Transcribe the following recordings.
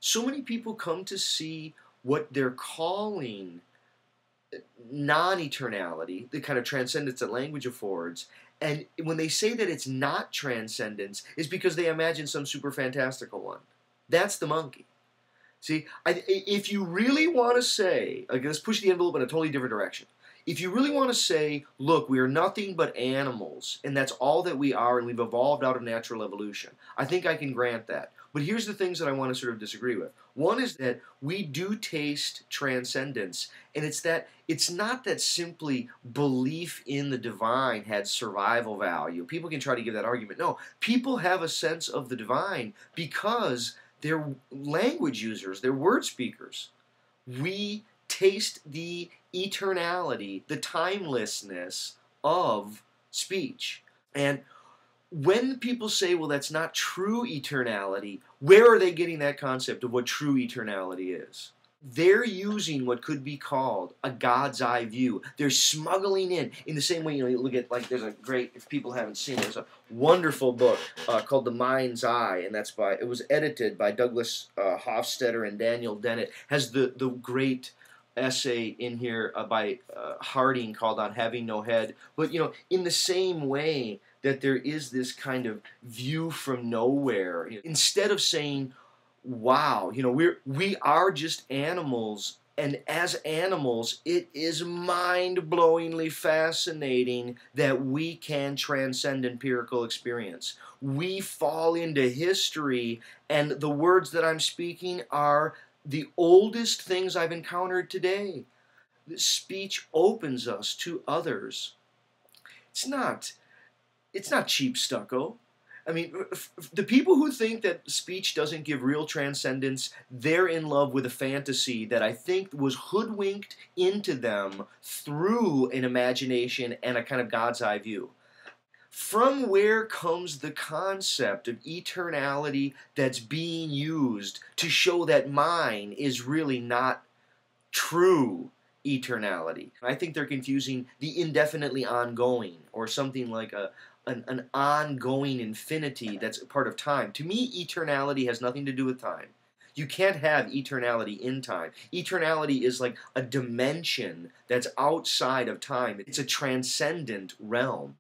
So many people come to see what they're calling non-eternality, the kind of transcendence that language affords, and when they say that it's not transcendence, is because they imagine some super fantastical one. That's the monkey. See, if you really want to say, like, let's push the envelope in a totally different direction. If you really want to say, look, we are nothing but animals, and that's all that we are, and we've evolved out of natural evolution, I think I can grant that. But here's the things that I want to sort of disagree with. One is that we do taste transcendence, and it's not that simply belief in the divine had survival value. People can try to give that argument. No, people have a sense of the divine because they're language users, they're word speakers. We taste the eternality, the timelessness of speech. And when people say, well, that's not true eternality, where are they getting that concept of what true eternality is? They're using what could be called a God's eye view. They're smuggling in the same way, you look at, like, there's a great, if people haven't seen it, there's a wonderful book called The Mind's Eye, and it was edited by Douglas Hofstadter and Daniel Dennett. Has the great essay in here by Harding called On Having No Head. But, in the same way that there is this kind of view from nowhere, instead of saying, wow, we are just animals, and as animals, it is mind-blowingly fascinating that we can transcend empirical experience. We fall into history, and the words that I'm speaking are the oldest things I've encountered today. Speech opens us to others. It's not cheap stucco. I mean, the people who think that speech doesn't give real transcendence, they're in love with a fantasy that I think was hoodwinked into them through an imagination and a kind of God's eye view. From where comes the concept of eternality that's being used to show that mine is really not true eternality? I think they're confusing the indefinitely ongoing, or something like an ongoing infinity that's a part of time. To me, eternality has nothing to do with time. You can't have eternality in time. Eternality is like a dimension that's outside of time. It's a transcendent realm.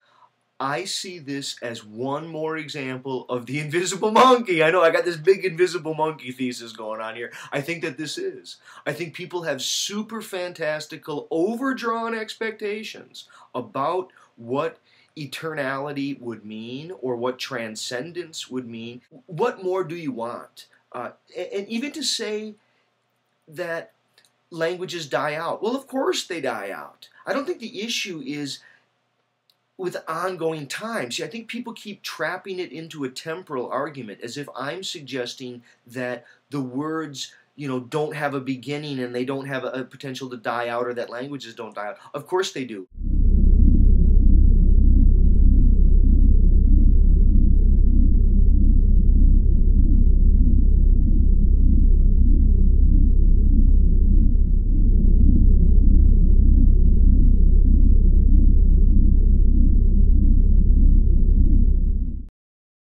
I see this as one more example of the invisible monkey. I know I got this big invisible monkey thesis going on here. I think that this is. I think people have super fantastical, overdrawn expectations about what eternality would mean, or what transcendence would mean. What more do you want? And even to say that languages die out. Well, of course they die out. I don't think the issue is with ongoing time. See, I think people keep trapping it into a temporal argument, as if I'm suggesting that the words, don't have a beginning and they don't have a potential to die out, or that languages don't die out. Of course they do.